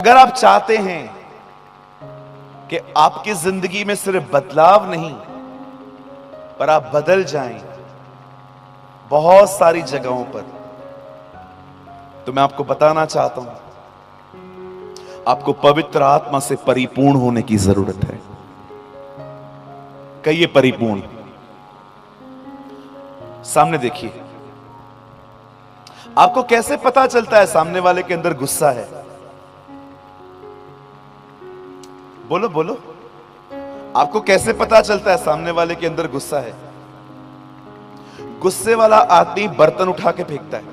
अगर आप चाहते हैं कि आपकी जिंदगी में सिर्फ बदलाव नहीं पर आप बदल जाएं बहुत सारी जगहों पर, तो मैं आपको बताना चाहता हूं आपको पवित्र आत्मा से परिपूर्ण होने की जरूरत है। कहिए परिपूर्ण। सामने देखिए, आपको कैसे पता चलता है सामने वाले के अंदर गुस्सा है? बोलो बोलो, आपको कैसे पता चलता है सामने वाले के अंदर गुस्सा है? गुस्से वाला आदमी बर्तन उठा के फेंकता है,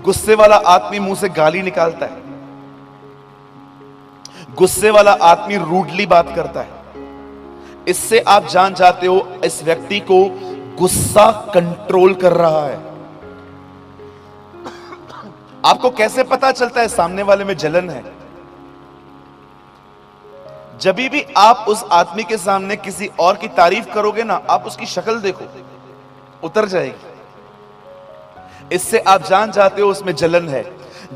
गुस्से वाला आदमी मुंह से गाली निकालता है, गुस्से वाला आदमी रूडली बात करता है। इससे आप जान जाते हो इस व्यक्ति को गुस्सा कंट्रोल कर रहा है। आपको कैसे पता चलता है सामने वाले में जलन है? जब भी आप उस आदमी के सामने किसी और की तारीफ करोगे ना, आप उसकी शक्ल देखो, उतर जाएगी। इससे आप जान जाते हो उसमें जलन है।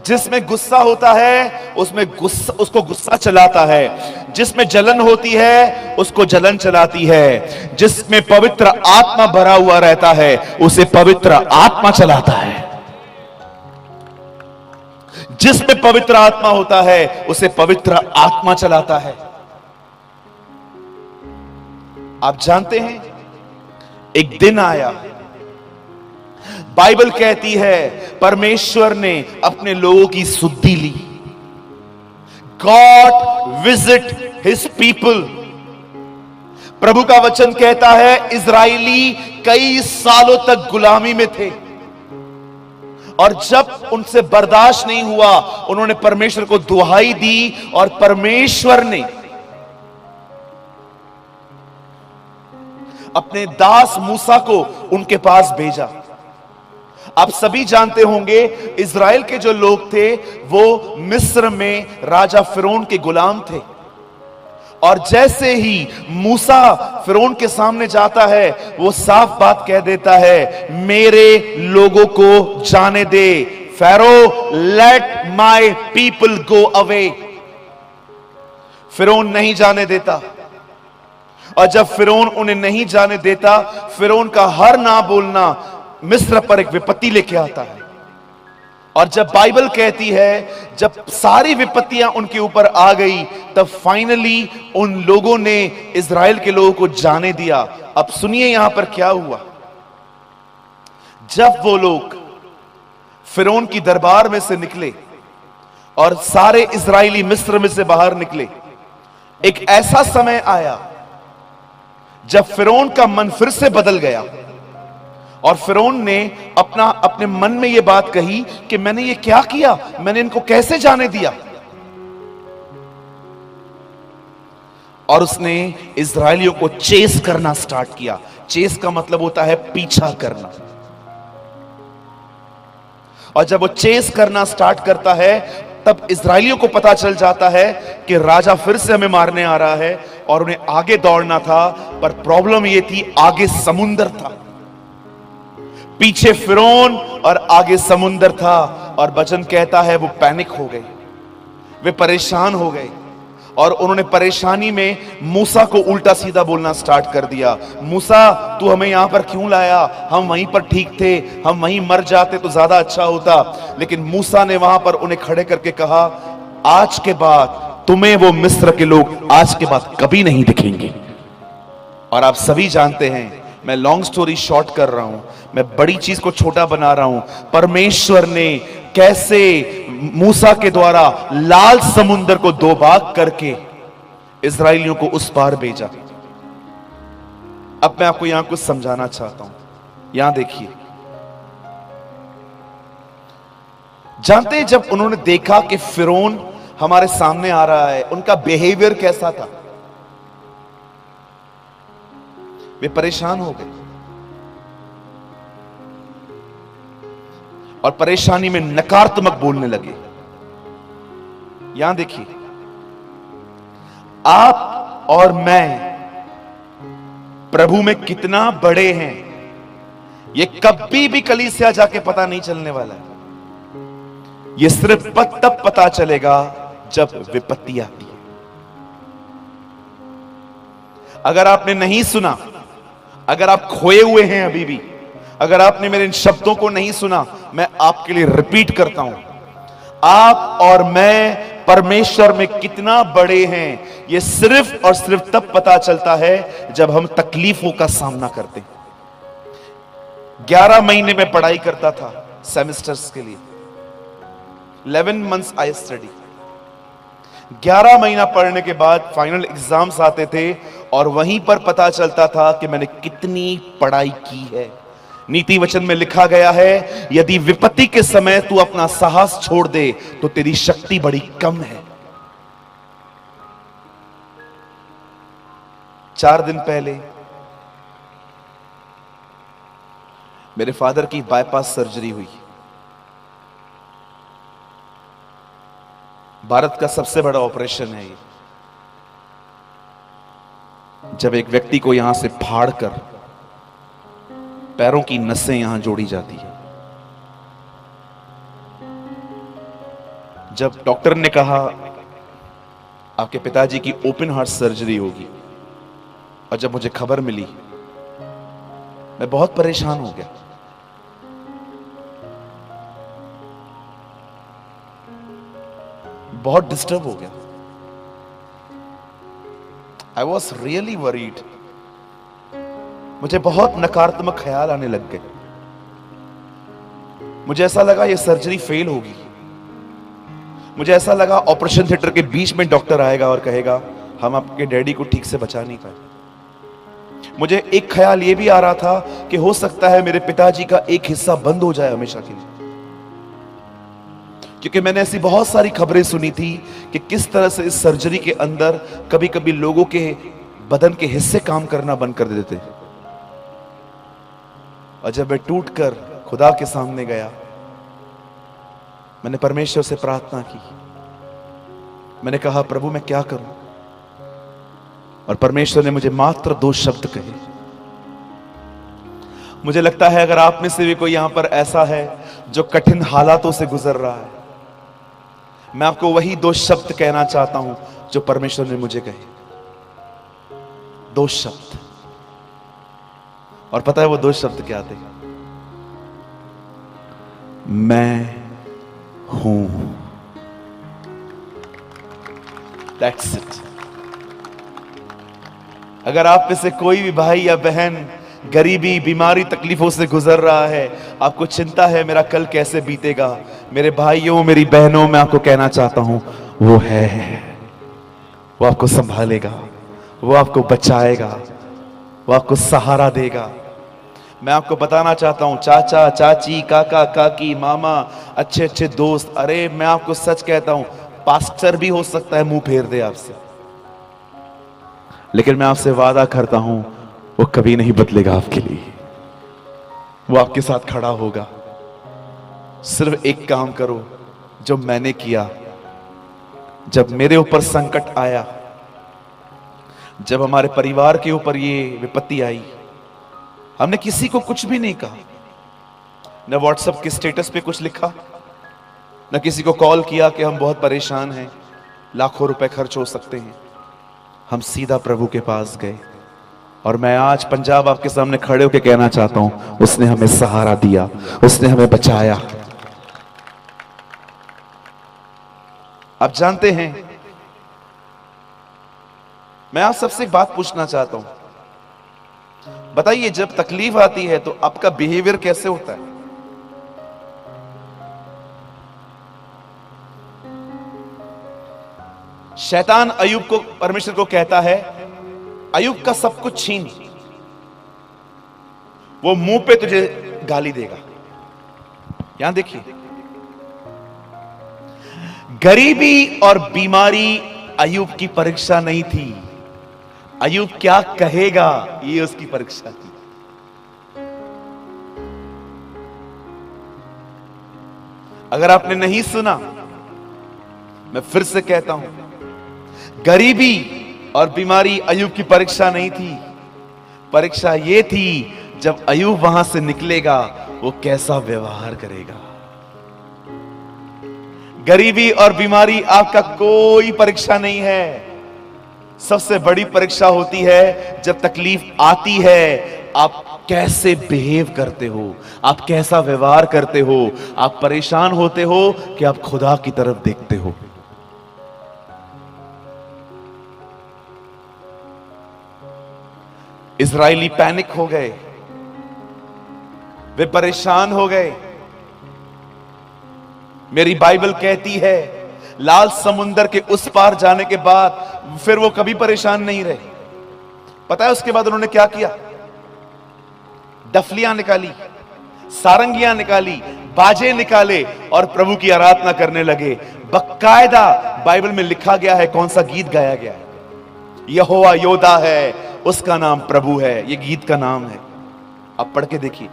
जिसमें गुस्सा होता है उसको गुस्सा चलाता है, जिसमें जलन होती है उसको जलन चलाती है। जिसमें पवित्र आत्मा भरा हुआ रहता है उसे पवित्र आत्मा चलाता है। जिसमें पवित्र आत्मा होता है उसे पवित्र आत्मा चलाता है। आप जानते हैं, एक दिन आया, बाइबल कहती है परमेश्वर ने अपने लोगों की सुधि ली। God visit his people. प्रभु का वचन कहता है इजराइली कई सालों तक गुलामी में थे और जब उनसे बर्दाश्त नहीं हुआ उन्होंने परमेश्वर को दुहाई दी और परमेश्वर ने अपने दास मूसा को उनके पास भेजा। आप सभी जानते होंगे इजराइल के जो लोग थे वो मिस्र में राजा फिरौन के गुलाम थे और जैसे ही मूसा फिरौन के सामने जाता है वो साफ बात कह देता है, मेरे लोगों को जाने दे। Pharaoh let my people go away. फिरौन नहीं जाने देता और जब फिरौन उन्हें नहीं जाने देता, फिरौन का हर ना बोलना मिस्र पर एक विपत्ति लेके आता है। और जब बाइबल कहती है जब सारी विपत्तियां उनके ऊपर आ गई तब फाइनली उन लोगों ने इजराइल के लोगों को जाने दिया। अब सुनिए यहां पर क्या हुआ। जब वो लोग फिरौन की दरबार में से निकले और सारे इजराइली मिस्र में से बाहर निकले, एक ऐसा समय आया जब फिरौन का मन फिर से बदल गया और फिरौन ने अपने मन में यह बात कही कि मैंने ये क्या किया, मैंने इनको कैसे जाने दिया। और उसने इजराइलियों को चेस करना स्टार्ट किया। चेस का मतलब होता है पीछा करना। और जब वो चेस करना स्टार्ट करता है तब इजराइलियों को पता चल जाता है कि राजा फिर से हमें मारने आ रहा है और उन्हें आगे दौड़ना था। पर प्रॉब्लम यह थी, आगे समुंदर था, पीछे फिरौन और आगे समुंदर था। और वचन कहता है वो पैनिक हो गए, वे परेशान हो गए और उन्होंने परेशानी में मूसा को उल्टा सीधा बोलना स्टार्ट कर दिया। मूसा तू हमें यहां पर क्यों लाया? हम वहीं पर ठीक थे, हम वहीं मर जाते तो ज्यादा अच्छा होता। लेकिन मूसा ने वहां पर उन्हें खड़े करके कहा, आज के बाद तुम्हें वो मिस्र के लोग आज के बाद कभी नहीं दिखेंगे। और आप सभी जानते हैं, मैं लॉन्ग स्टोरी शॉर्ट कर रहा हूं, मैं बड़ी चीज को छोटा बना रहा हूं। परमेश्वर ने कैसे मूसा के द्वारा लाल समुंदर को दो भाग करके इजराइलियों को उस पार भेजा। अब मैं आपको यहां कुछ समझाना चाहता हूं। यहां देखिए, जानते हैं जब उन्होंने देखा कि फिरौन हमारे सामने आ रहा है, उनका बिहेवियर कैसा था? वे परेशान हो गए और परेशानी में नकारात्मक बोलने लगे। यहां देखिए, आप और मैं प्रभु में कितना बड़े हैं ये कभी भी कलीसिया जाके पता नहीं चलने वाला है। यह सिर्फ तब पता चलेगा जब विपत्ति आती है। अगर आपने नहीं सुना, अगर आप खोए हुए हैं अभी भी, अगर आपने मेरे इन शब्दों को नहीं सुना, मैं आपके लिए रिपीट करता हूं, आप और मैं परमेश्वर में कितना बड़े हैं, यह सिर्फ और सिर्फ तब पता चलता है जब हम तकलीफों का सामना करते हैं। 11 महीने में पढ़ाई करता था सेमेस्टर्स के लिए, 11 months आई स्टडी। 11 महीना पढ़ने के बाद फाइनल एग्जाम्स आते थे और वहीं पर पता चलता था कि मैंने कितनी पढ़ाई की है। नीति वचन में लिखा गया है, यदि विपत्ति के समय तू अपना साहस छोड़ दे तो तेरी शक्ति बड़ी कम है। 4 दिन पहले मेरे फादर की बाईपास सर्जरी हुई। भारत का सबसे बड़ा ऑपरेशन है ये। जब एक व्यक्ति को यहां से फाड़कर पैरों की नसें यहां जोड़ी जाती है, जब डॉक्टर ने कहा आपके पिताजी की ओपन हार्ट सर्जरी होगी, और जब मुझे खबर मिली मैं बहुत परेशान हो गया। बहुत डिस्टर्ब हो गया। I was really worried. मुझे बहुत नकारात्मक ख्याल आने लग गए। मुझे ऐसा लगा ये सर्जरी फेल होगी। मुझे ऐसा लगा ऑपरेशन थिएटर के बीच में डॉक्टर आएगा और कहेगा हम आपके डैडी को ठीक से बचा नहीं पाए। मुझे एक ख्याल ये भी आ रहा था कि हो सकता है मेरे पिताजी का एक हिस्सा बंद हो जाए हमेशा के लिए, क्योंकि मैंने ऐसी बहुत सारी खबरें सुनी थी कि किस तरह से इस सर्जरी के अंदर कभी कभी लोगों के बदन के हिस्से काम करना बंद कर देते। और जब मैं टूटकर खुदा के सामने गया, मैंने परमेश्वर से प्रार्थना की। मैंने कहा प्रभु मैं क्या करूं? और परमेश्वर ने मुझे मात्र 2 शब्द कहे। मुझे लगता है अगर आप में से भी कोई यहां पर ऐसा है जो कठिन हालातों से गुजर रहा है, मैं आपको वही 2 शब्द कहना चाहता हूं जो परमेश्वर ने मुझे कहे। 2 शब्द। और पता है वो 2 शब्द क्या थे? मैं हूं। That's it। अगर आप में से कोई भी भाई या बहन गरीबी, बीमारी, तकलीफों से गुजर रहा है, आपको चिंता है मेरा कल कैसे बीतेगा, मेरे भाइयों मेरी बहनों, मैं आपको कहना चाहता हूं वो है। वो आपको संभालेगा, वो आपको बचाएगा, वो आपको सहारा देगा। मैं आपको बताना चाहता हूं चाचा, चाची, काका, काकी, मामा, अच्छे अच्छे दोस्त, अरे मैं आपको सच कहता हूं पास्टर भी हो सकता है मुंह फेर दे आपसे, लेकिन मैं आपसे वादा करता हूं वो कभी नहीं बदलेगा आपके लिए। वो आपके साथ खड़ा होगा। सिर्फ एक काम करो जो मैंने किया। जब मेरे ऊपर संकट आया, जब हमारे परिवार के ऊपर ये विपत्ति आई, हमने किसी को कुछ भी नहीं कहा। न व्हाट्सएप के स्टेटस पे कुछ लिखा, न किसी को कॉल किया कि हम बहुत परेशान हैं, लाखों रुपए खर्च हो सकते हैं। हम सीधा प्रभु के पास गए। और मैं आज पंजाब आपके सामने खड़े होकर कहना चाहता हूं उसने हमें सहारा दिया, उसने हमें बचाया। आप जानते हैं, मैं आप सबसे एक बात पूछना चाहता हूं। बताइए जब तकलीफ आती है तो आपका बिहेवियर कैसे होता है? शैतान अय्यूब को, परमेश्वर को कहता है अय्यूब का सब कुछ छीन, वो मुंह पे तुझे गाली देगा। यहां देखिए, गरीबी और बीमारी अय्यूब की परीक्षा नहीं थी। अय्यूब क्या कहेगा ये उसकी परीक्षा थी। अगर आपने नहीं सुना, मैं फिर से कहता हूं, गरीबी और बीमारी अय्यूब की परीक्षा नहीं थी। परीक्षा यह थी जब अय्यूब वहां से निकलेगा वो कैसा व्यवहार करेगा। गरीबी और बीमारी आपका कोई परीक्षा नहीं है। सबसे बड़ी परीक्षा होती है जब तकलीफ आती है, आप कैसे बिहेव करते हो, आप कैसा व्यवहार करते हो। आप परेशान होते हो कि आप खुदा की तरफ देखते हो। इजरायली पैनिक हो गए, वे परेशान हो गए। मेरी बाइबल कहती है लाल समुंदर के उस पार जाने के बाद फिर वो कभी परेशान नहीं रहे। पता है उसके बाद उन्होंने क्या किया? डफलियां निकाली, सारंगियां निकाली, बाजे निकाले और प्रभु की आराधना करने लगे। बकायदा बाइबल में लिखा गया है कौन सा गीत गाया गया है। यहोवा योद्धा है, उसका नाम प्रभु है, ये गीत का नाम है। आप पढ़ के देखिए।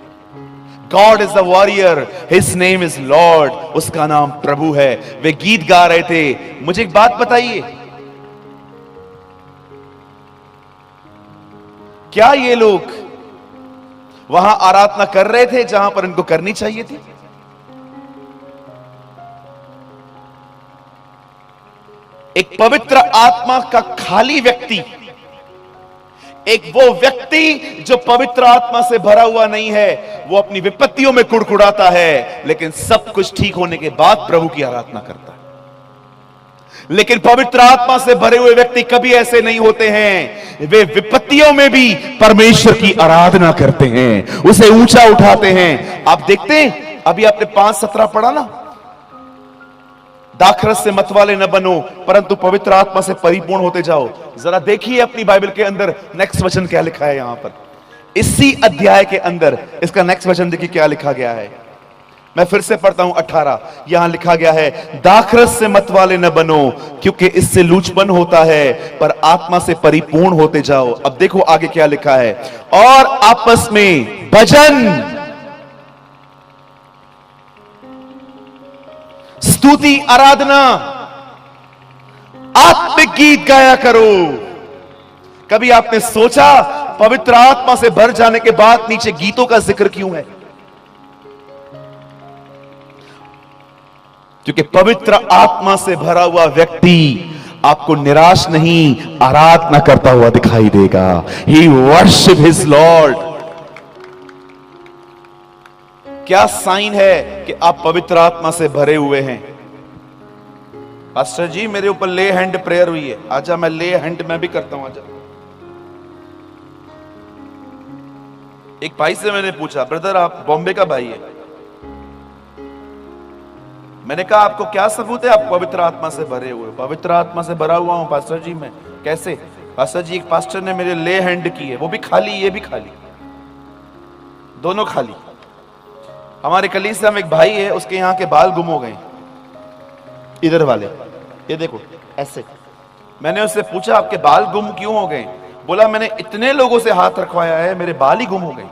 God is the warrior, his name is Lord, उसका नाम प्रभु है। वे गीत गा रहे थे। मुझे एक बात बताइए, क्या ये लोग वहां आराधना कर रहे थे जहां पर इनको करनी चाहिए थी? एक पवित्र आत्मा का खाली व्यक्ति, एक वो व्यक्ति जो पवित्र आत्मा से भरा हुआ नहीं है, वो अपनी विपत्तियों में कुड़कुड़ाता है, लेकिन सब कुछ ठीक होने के बाद प्रभु की आराधना करता है। लेकिन पवित्र आत्मा से भरे हुए व्यक्ति कभी ऐसे नहीं होते हैं। वे विपत्तियों में भी परमेश्वर की आराधना करते हैं, उसे ऊंचा उठाते हैं। आप देखते हैं, अभी आपने 5:17 पढ़ा ना, दाखरस से मतवाले न बनो परंतु पवित्र आत्मा से परिपूर्ण होते जाओ। जरा देखिए अपनी बाइबल के अंदर नेक्स्ट वचन क्या लिखा है। यहां पर इसी अध्याय के अंदर इसका नेक्स्ट वचन देखिए क्या लिखा गया है। मैं फिर से पढ़ता हूं 18। यहां लिखा गया है, दाखरस से मतवाले न बनो क्योंकि इससे लूचपन होता है, पर आत्मा से परिपूर्ण होते जाओ। अब देखो आगे क्या लिखा है, और आपस में भजन, स्तुति, आराधना, आत्मिक गीत गाया करो। कभी आपने सोचा पवित्र आत्मा से भर जाने के बाद नीचे गीतों का जिक्र क्यों है? क्योंकि पवित्र आत्मा से भरा हुआ व्यक्ति आपको निराश नहीं, आराधना करता हुआ दिखाई देगा। ही वर्शिप हिज लॉर्ड। क्या साइन है कि आप पवित्र आत्मा से भरे हुए हैं? पास्टर जी मेरे ऊपर ले हैंड प्रेयर हुई है, आजा मैं ले हैंड मैं भी करता हूं, आजा। एक भाई से मैंने पूछा, ब्रदर आप बॉम्बे का भाई है, मैंने कहा आपको क्या सबूत है आप पवित्र आत्मा से भरे हुए? पवित्र आत्मा से भरा हुआ हूं पास्टर जी मैं। कैसे? पास्टर जी एक पास्टर ने मेरे ले हैंड की है, वो भी खाली ये भी खाली, दोनों खाली। हमारे कलीसिया में एक भाई है, उसके यहाँ के बाल गुम हो गए, इधर वाले, ये देखो ऐसे। मैंने उससे पूछा आपके बाल गुम क्यों हो गए? बोला मैंने इतने लोगों से हाथ रखवाया है, मेरे बाल ही गुम हो गए।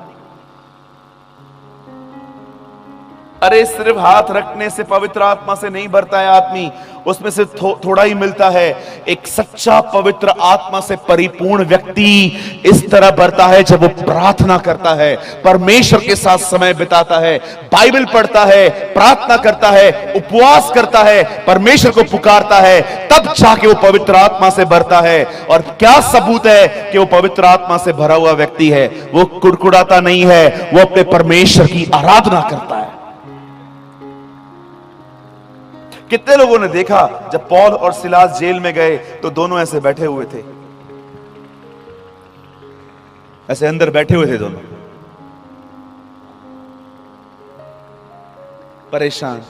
अरे सिर्फ हाथ रखने से पवित्र आत्मा से नहीं भरता है आदमी, उसमें से थोड़ा ही मिलता है। एक सच्चा पवित्र आत्मा से परिपूर्ण व्यक्ति इस तरह भरता है जब वो प्रार्थना करता है, परमेश्वर के साथ समय बिताता है, बाइबल पढ़ता है, प्रार्थना करता है, उपवास करता है, परमेश्वर को पुकारता है, तब जाके वो पवित्र आत्मा से भरता है। और क्या सबूत है कि वो पवित्र आत्मा से भरा हुआ व्यक्ति है? वो कुड़कुड़ाता नहीं है, वो अपने परमेश्वर की आराधना करता है। कितने लोगों ने देखा जब पौल और सिलास जेल में गए तो दोनों ऐसे बैठे हुए थे, ऐसे अंदर बैठे हुए थे दोनों, परेशान।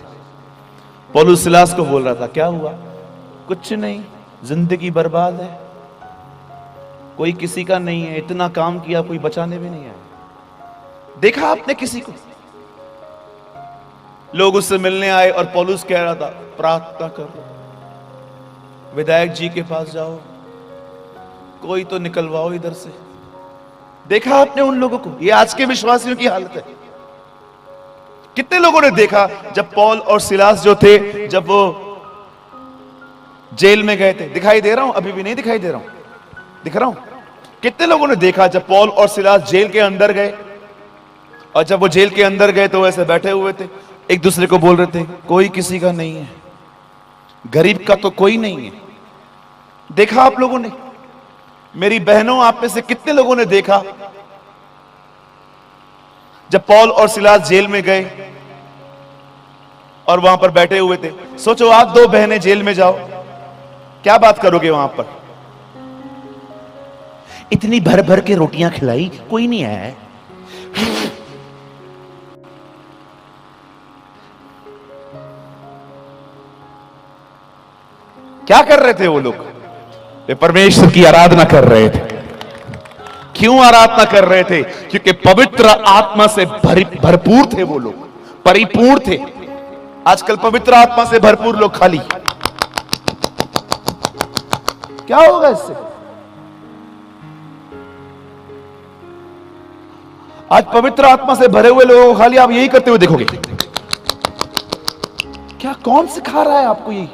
पौलुस सिलास को बोल रहा था क्या हुआ? कुछ नहीं, जिंदगी बर्बाद है, कोई किसी का नहीं है, इतना काम किया कोई बचाने भी नहीं आया। देखा आपने किसी को? लोग उससे मिलने आए और पौलुस कह रहा था प्रार्थना करो, विधायक जी के पास जाओ, कोई तो निकलवाओ इधर से। देखा आपने उन लोगों को? ये आज के विश्वासियों की हालत है। कितने लोगों ने देखा जब पौल और सिलास जो थे, जब वो जेल में गए थे? दिखाई दे रहा हूं? अभी भी नहीं दिखाई दे रहा हूं? दिख रहा हूं? कितने लोगों ने देखा जब पौल और सिलास जेल के अंदर गए, और जब वो जेल के अंदर गए तो वैसे बैठे हुए थे, एक दूसरे को बोल रहे थे कोई किसी का नहीं है, गरीब का तो कोई नहीं है। देखा आप लोगों ने, मेरी बहनों, आप में से कितने लोगों ने देखा जब पौल और सिलास जेल में गए और वहां पर बैठे हुए थे? सोचो आप दो बहनें जेल में जाओ, क्या बात करोगे वहां पर? इतनी भर भर के रोटियां खिलाई, कोई नहीं है। क्या कर रहे थे वो लोग? वे परमेश्वर की आराधना कर रहे थे। क्यों आराधना कर रहे थे? क्योंकि पवित्र आत्मा से भरपूर थे वो लोग, परिपूर्ण थे। आजकल पवित्र आत्मा से भरपूर लोग खाली। क्या होगा इससे? आज पवित्र आत्मा से भरे हुए लोगों को खाली आप यही करते हुए देखोगे। क्या, कौन सिखा रहा है आपको ये?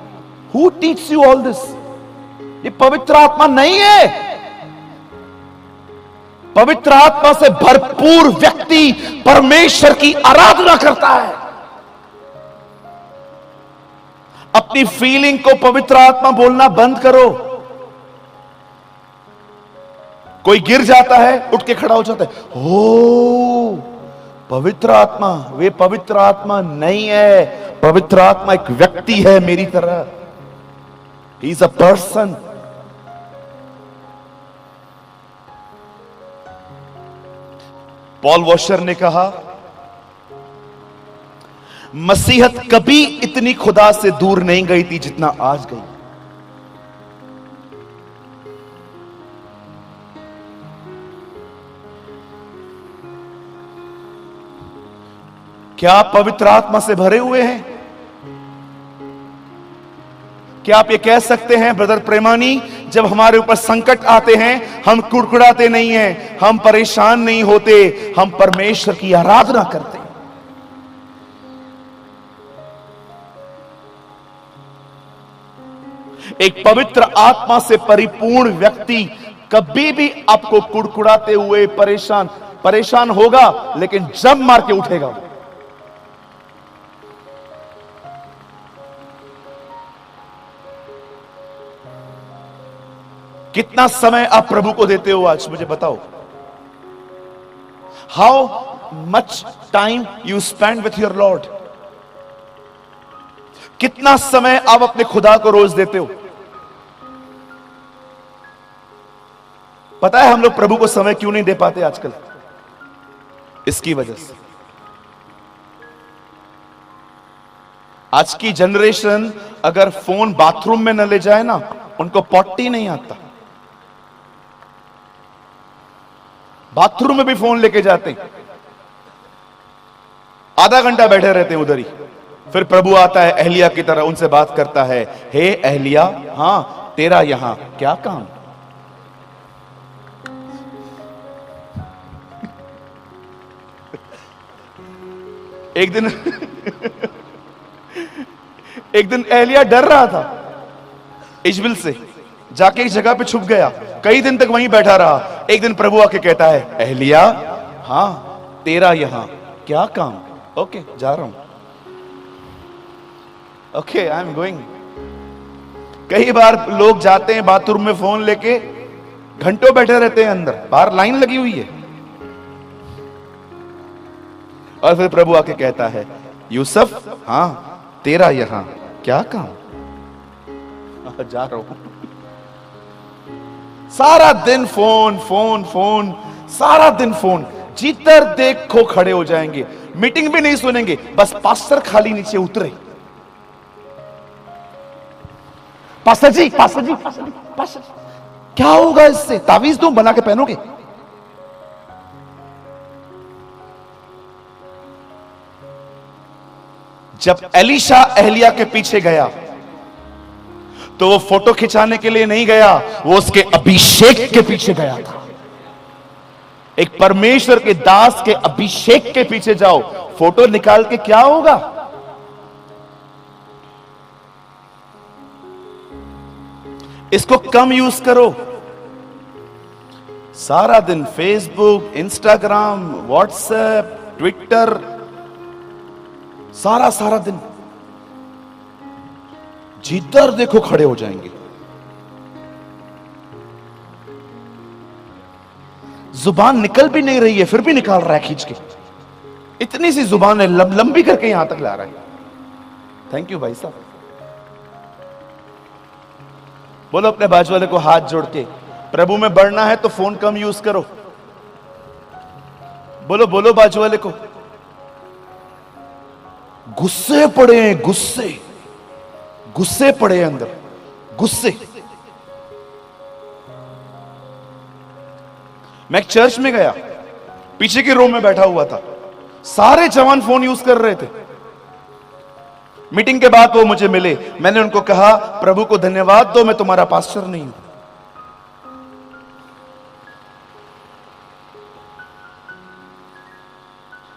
Who teaches you all this? ये पवित्र आत्मा नहीं है। पवित्र आत्मा से भरपूर व्यक्ति परमेश्वर की आराधना करता है। अपनी फीलिंग को पवित्र आत्मा बोलना बंद करो। कोई गिर जाता है, उठ के खड़ा हो जाता है, ओ पवित्र आत्मा। वे पवित्र आत्मा नहीं है। पवित्र आत्मा एक व्यक्ति है मेरी तरह। He is a person. Paul washer ने कहा, मसीहत कभी इतनी खुदा से दूर नहीं गई थी जितना आज गई। क्या आप पवित्र आत्मा से भरे हुए हैं? क्या आप ये कह सकते हैं, ब्रदर प्रेमानी, जब हमारे ऊपर संकट आते हैं हम कुड़कुड़ाते नहीं हैं, हम परेशान नहीं होते, हम परमेश्वर की आराधना करते हैं। एक पवित्र आत्मा से परिपूर्ण व्यक्ति कभी भी आपको कुड़कुड़ाते हुए परेशान होगा, लेकिन जब मार के उठेगा। कितना समय आप प्रभु को देते हो आज मुझे बताओ? How much time you spend with your Lord? कितना समय आप अपने खुदा को रोज देते हो? पता है हम लोग प्रभु को समय क्यों नहीं दे पाते आजकल? इसकी वजह से आज की जनरेशन अगर फोन बाथरूम में न ले जाए ना, उनको पॉटी नहीं आता। बाथरूम में भी फोन लेके जाते हैं, आधा घंटा बैठे रहते हैं उधर ही। फिर प्रभु आता है एहलिया की तरह, उनसे बात करता है, हे एहलिया, हां तेरा यहां क्या काम? एक दिन एहलिया डर रहा था इजबिल से, जाके एक जगह पे छुप गया, कई दिन तक वहीं बैठा रहा। एक दिन प्रभु आके कहता है, एहलिया, हां तेरा यहां क्या काम? ओके जा रहा हूं, ओके आई एम गोइंग। कई बार लोग जाते हैं बाथरूम में फोन लेके, घंटों बैठे रहते हैं अंदर, बाहर लाइन लगी हुई है, और फिर प्रभु आके कहता है, यूसुफ, हां तेरा यहां क्या काम? जा रहा हूं। सारा दिन फोन फोन फोन, सारा दिन फोन, जिधर देखो खड़े हो जाएंगे, मीटिंग भी नहीं सुनेंगे, बस पास्टर खाली नीचे उतरे, पास्टर जी पास्टर जी पास्टर जी पास्टर जी। क्या होगा इससे? तावीज तुम बना के पहनोगे? जब एलीशा एहलिया के पीछे गया तो वो फोटो खिंचाने के लिए नहीं गया, वो उसके अभिषेक के पीछे गया था। एक परमेश्वर के दास के अभिषेक के पीछे जाओ, फोटो निकाल के क्या होगा? इसको कम यूज करो। सारा दिन फेसबुक, इंस्टाग्राम, व्हाट्सएप, ट्विटर, सारा दिन जिधर देखो खड़े हो जाएंगे। जुबान निकल भी नहीं रही है फिर भी निकाल रहा है खींच के। इतनी सी जुबान है, लंबी करके यहां तक ला रहा है। थैंक यू भाई साहब। बोलो अपने बाजू वाले को हाथ जोड़ के, प्रभु में बढ़ना है तो फोन कम यूज करो। बोलो बोलो बाजू वाले को। गुस्से पड़े हैं, गुस्से गुस्से पड़े हैं अंदर, गुस्से। मैं एक चर्च में गया, पीछे के रो में बैठा हुआ था, सारे जवान फोन यूज कर रहे थे। मीटिंग के बाद वो मुझे मिले, मैंने उनको कहा प्रभु को धन्यवाद दो, मैं तुम्हारा पास्टर नहीं हूं।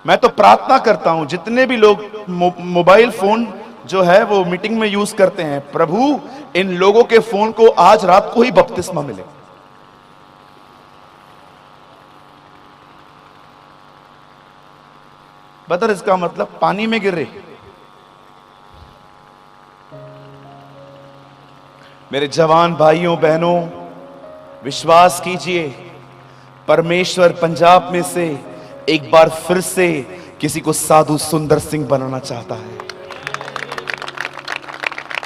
मैं तो प्रार्थना करता हूं जितने भी लोग मोबाइल फोन जो है वो मीटिंग में यूज करते हैं, प्रभु इन लोगों के फोन को आज रात को ही बपतिस्मा मिले। बदर इसका मतलब पानी में गिरे। मेरे जवान भाइयों बहनों, विश्वास कीजिए, परमेश्वर पंजाब में से एक बार फिर से किसी को साधु सुंदर सिंह बनाना चाहता है।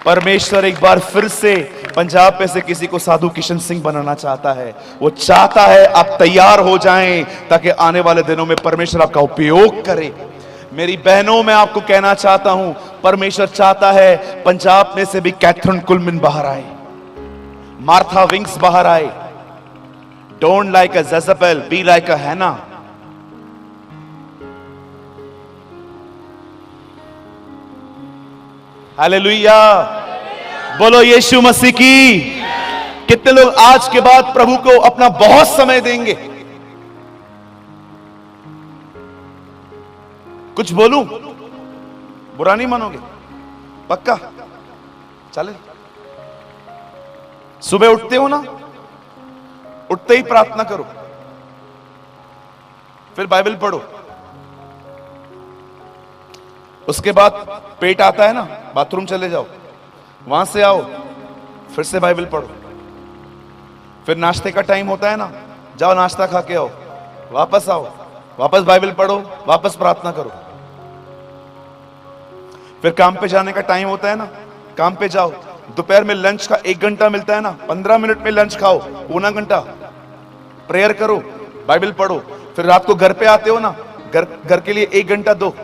परमेश्वर एक बार फिर से पंजाब में से किसी को साधु किशन सिंह बनाना चाहता है। वो चाहता है आप तैयार हो जाएं ताकि आने वाले दिनों में परमेश्वर आपका उपयोग करे। मेरी बहनों, मैं आपको कहना चाहता हूं, परमेश्वर चाहता है पंजाब में से भी कैथरीन कुलमिन बाहर आए, मार्था विंग्स बाहर आए। Don't like a Jezebel, be like a Hannah. Hallelujah, बोलो यीशु मसीह की। कितने लोग आज के बाद प्रभु को अपना बहुत समय देंगे? कुछ बोलूं? बुरा नहीं मानोगे? पक्का? चले। सुबह उठते हो ना, उठते ही प्रार्थना करो, फिर बाइबल पढ़ो। उसके बाद पेट आता है ना, बाथरूम चले जाओ, वहां से आओ, फिर से बाइबल पढ़ो। फिर नाश्ते का टाइम होता है ना, जाओ नाश्ता खा के आओ, वापस आओ, वापस बाइबल पढ़ो, वापस प्रार्थना करो। फिर काम पे जाने का टाइम होता है ना, काम पे जाओ। दोपहर में लंच का 1 घंटा मिलता है ना, 15 मिनट में लंच खाओ, पौना घंटा प्रेयर करो, बाइबल पढ़ो। फिर रात को घर पे आते हो ना, घर के लिए 1 घंटा दो,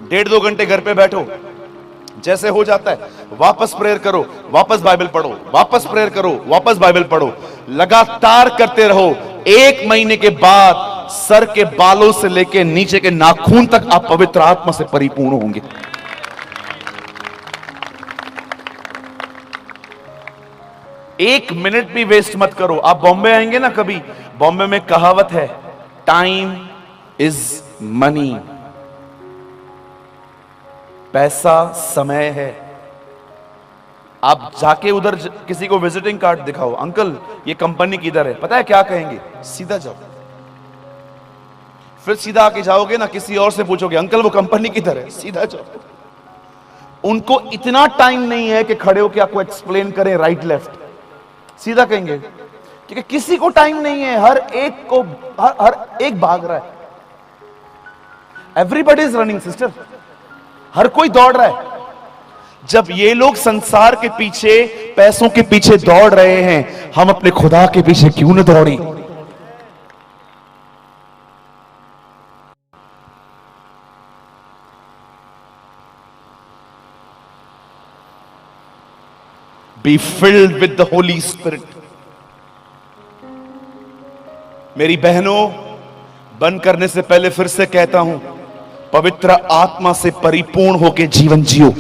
1.5-2 घंटे घर पे बैठो। जैसे हो जाता है वापस प्रेयर करो, वापस बाइबल पढ़ो, वापस प्रेयर करो, वापस बाइबल पढ़ो। लगातार करते रहो। 1 महीने के बाद सर के बालों से लेकर नीचे के नाखून तक आप पवित्र आत्मा से परिपूर्ण होंगे। एक मिनट भी वेस्ट मत करो। आप बॉम्बे आएंगे ना कभी, बॉम्बे में कहावत है, टाइम इज मनी। पैसा समय है। आप जाके उधर किसी को विजिटिंग कार्ड दिखाओ, अंकल ये कंपनी किधर है, पता है क्या कहेंगे? सीधा जाओ। फिर सीधा आके जाओगे ना, किसी और से पूछोगे अंकल वो कंपनी किधर है, सीधा जाओ। उनको इतना टाइम नहीं है कि खड़े होकर आपको एक्सप्लेन करें राइट लेफ्ट, सीधा कहेंगे, क्योंकि किसी को टाइम नहीं है। हर एक भाग रहा है। एवरीबॉडी इज रनिंग सिस्टर, हर कोई दौड़ रहा है। जब ये लोग संसार के पीछे, पैसों के पीछे दौड़ रहे हैं, हम अपने खुदा के पीछे क्यों न दौड़ें? Be filled with the Holy Spirit. मेरी बहनों, बंद करने से पहले फिर से कहता हूं, पवित्र आत्मा से परिपूर्ण होकर जीवन जियो।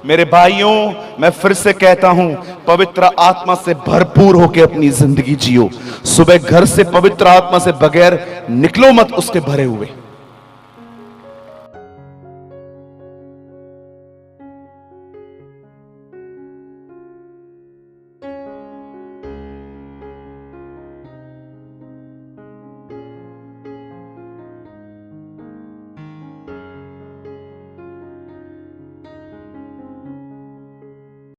मेरे भाइयों, मैं फिर से कहता हूं, पवित्र आत्मा से भरपूर होकर अपनी जिंदगी जियो। सुबह घर से पवित्र आत्मा से बगैर निकलो मत उसके भरे हुए।